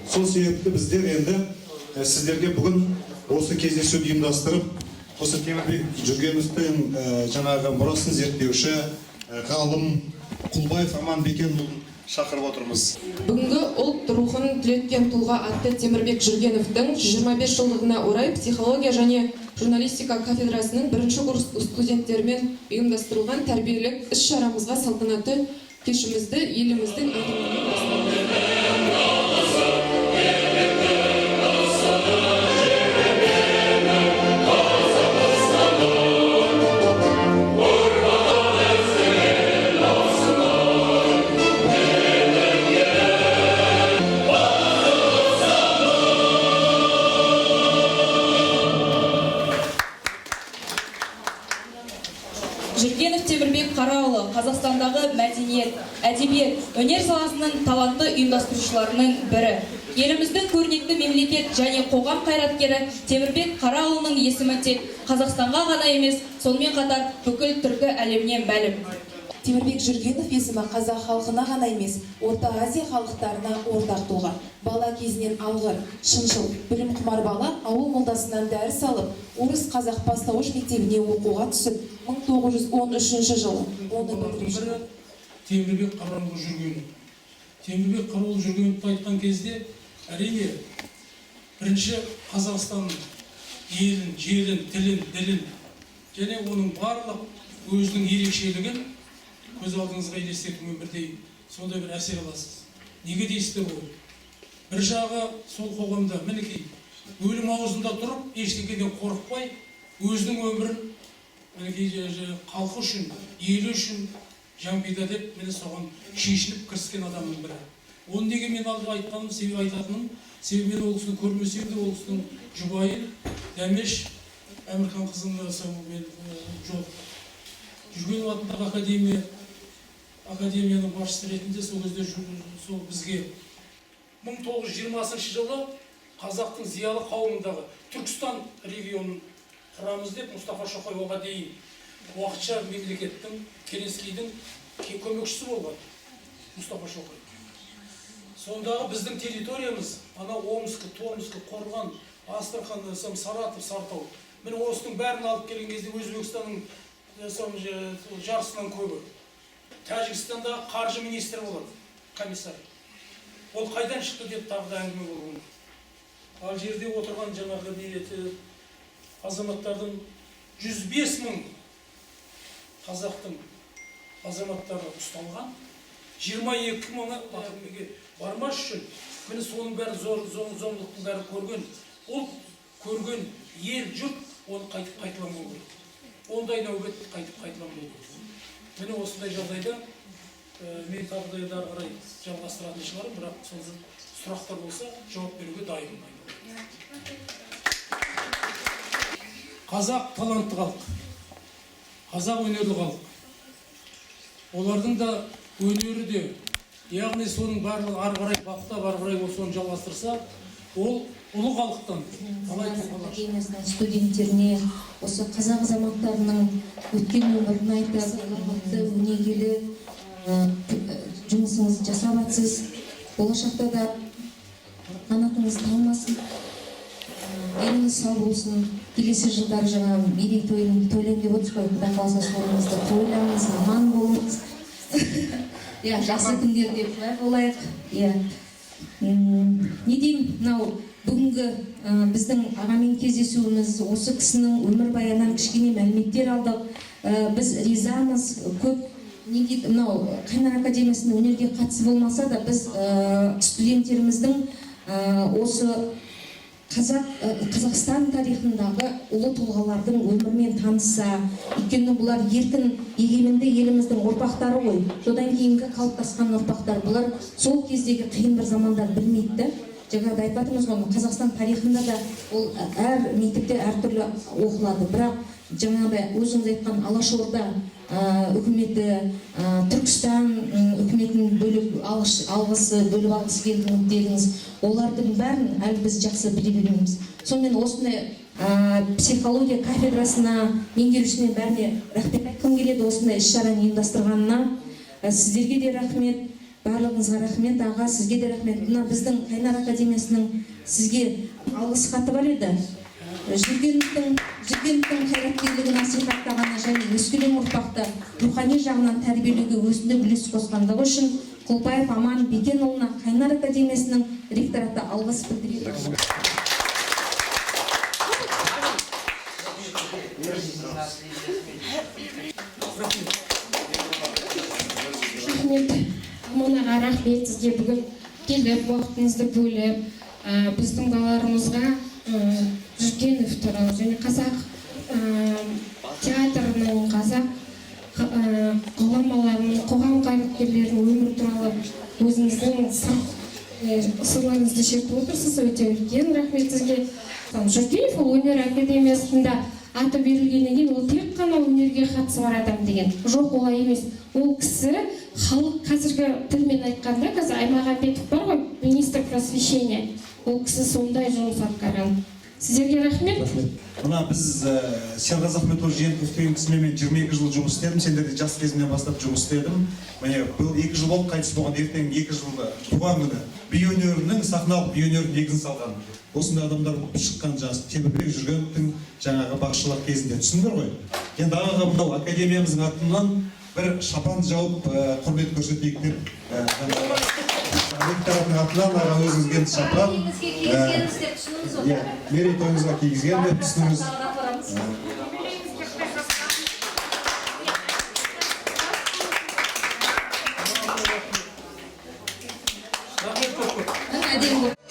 Сол себепті біздер енді сіздерге бүгін осы кездесуді ұйымдастырып, осы Темірбек Жүргеновтің жаңағы мұрасын зерттеуші ғалым Құлбаев Аман Бекенұлын шақырып отырмыз. Бүгінгі ұлт рухын түлеткен тұлға атты Темірбек Жүргеновтың 125 жылдығына орай психология және журналистика кафедрасының бірінші курс студенттерімен ұйымдастырылған тәрбиелік іс-шарамызға салтанатты кешімізді еліміздің атынан бастадық. Жүргенов Темірбек Қараұлы Қазақстандағы мәдениет, әдебиет, өнер саласының талантты ұйымдастырушыларының бірі. Еліміздің көрнекті мемлекет және қоғам қайраткері Темірбек Қараұлының есімі тек Қазақстанға ғана емес, сонымен қатар бүкіл түркі әлеміне мәлім. Темірбек Жүргенов есімі қазақ халқына ғана емес, Орта Азия халықтарына ортақ тұлға. Бала кезінен алғыр, шыншыл, білім құмар бала ауыл молдасынан дәріс алып, орыс қазақ бастауыш мектебіне оқуға түсіп, 1913 жылы оны бітіріп. Темірбек Қараұлы Жүргенов. Темірбек Қараұлы Жүргеновты айтқан кезде, әрине, бірінші Қазақстанның елін, жерін, тілін, ділін және оның барлық өзінің ерекшелігін көз алдыңызға елестетіп өмірде сондай бір әсер аласыз. Неге дейсіздер ғой? Бір жағы сол қоғамда мінекей өлім аузында тұрып, ештеңеден қорықпай, өзінің өмірін халқы үшін, елі үшін жан пида деп, міне соған шешініп кіріскен адамның бірі. Оны неге мен алдыға айтқаным, себебі айтатыным, себебі мен ол кісіні көрмесем де, ол кісінің жұбайы Дәмеш Әмірхан қызының жол. Жүргенов атындағы академияның басшысы ретінде сол кезде сол бізге 1920 жылы қазақтың зиялы қауымындағы Түркістан регионын құрамыз деп Мұстафа Шоқай оған дейін уақытша мемлекеттің Керенскийдің көмекшісі болған Мұстафа Шоқай. Сондағы біздің территориямыз, ана Омск, Томск, Қорған, Астрахан, Саратов, Сартау. Мен осының бәрін алып келген кезде Өзбекстанның жарысынан көбі. Тәжікстандағы қаржы министрі болады, комиссар. Ол қайдан шықты деп тағы да әңгіме болған. Ал жерде отырған жаңағы азаматтардың 105 мың қазақтың азаматтары ұсталған, 22 мыңы батырмеге бармас үшін, міне соның бәрі зомлықтың бәрі көрген. Ол көрген ел жұрт оны қайтып қайталамау керек. Ондай нәубет қайтып қайталамау керек. Міне осындай жағдайда мен тағы да ары қарай жалғастыратын шығармын, бірақ сол сұрақтар болса жауап беруге дайынмын. Қазақ талантты халық, қазақ өнерлі халық. Олардың да өнері де, яғни соның барлығы ары қарай баптап, ары қарай соны жалғастырса, ол ұлы халықтан академиясының студенттеріне осы қазақ азаматтарының өткен өмірін айтып, саламатты, өнегелі жұмысыңыз жасап жатсыз. Болашақта да қанатыңыз талмасын, еліңіз сау болсын. Келесі жылдары жаңа мерейтойын тойлайын деп отырсыз ғой, Құдай қаласа соныңызды тойлаңыз, аман болыңыз. Жақсы күндерде былай болайық. Не деймін, мынау бүгінгі біздің ағамен кездесуіміз, осы кісінің өмір баянынан кішкене мәліметтер алдық. Біз ризамыз. Көп мынау Қайнар академиясының өнерге қатысы болмаса да, біз студенттеріміздің осы Қазақстан тарихындағы ұлы тұлғалардың өмірмен танысса, өйткені бұлар еркін егеменді еліміздің ұрпақтары ғой. Содан кейінгі қалыптасқан ұрпақтар, бұлар сол кездегі қиын бір замандар білмейді. Жаңағыда айтып жатырмыз ғой, Қазақстан тарихында да ол әр мектепте әртүрлі оқылады. Бірақ жаңағыда өзіңіз айтқан Алашорда үкіметі, Түркістан үкіметін бөліп алғысы келдіңіз, олардың бәрін әлі біз жақсы біле бермейміз. Сонымен осындай психология кафедрасына, меңгерушісіне бәріне рахмет айтқым келеді, осындай іс-шараны ұйымдастырғанына. Сіздерге де рахмет. барлығыңызға рахмет. Аға, сізге де рахмет. Мына біздің Қайнар академиясының сізге алғыс хаты бар еді. Жүргеновтің қайраткерлігін насихаттағаны және өскелең ұрпақты рухани жағынан тәрбиелеуге өзіндік үлес қосқандығы үшін Құлбаев Аман Бекенұлына Қайнар академиясының ректораты алғыс білдіреді. Рахмет, Аманаға рахмет, сізге бүгін келіп уақытыңызды бөліп, біздің балаларымызға Жүргенов туралы және қазақ театрының, қазақ ғұламаларының, қоғам қайраткерлерінің өмірі туралы өзіңіздің сырларыңызды шертіп отырсыз. Өте үлкен рахмет сізге. Жүргенов ол өнер академиясында аты берілгеннен кейін ол тек қана өнерге қатысы бар адам деген жоқ, олай емес. Ол кісі халық қазіргі тілмен айтқанда, қазір Аймағамбетов бар ғой, министр просвещения, ол кісі сондай жұмыс атқарған. Сіздерге рахмет. Мына біз Серғазы Ахметұлы Жиенков деген кісімен 22 жыл жұмыс істедім. Сендерде жас кезімнен бастап жұмыс істедім. Міне бұл 2 жыл болып қайтыс болған, ертең 2 жыл туған күні. Би өнерінің, сахналық би өнерінің негізін салған. Осындай адамдар болып шыққан жас Темірбек Жүргеновтың жаңағы басшылық кезінде, түсіндіңдер ғой. Енді ағаға мынау академиямыздың атынан бір шапан жауып құрмет көрсетейік деп ректоратының атынан аға өзіңізге шапан мерейтойыңызға кигізген деп түсініңіз. Рахмет көп.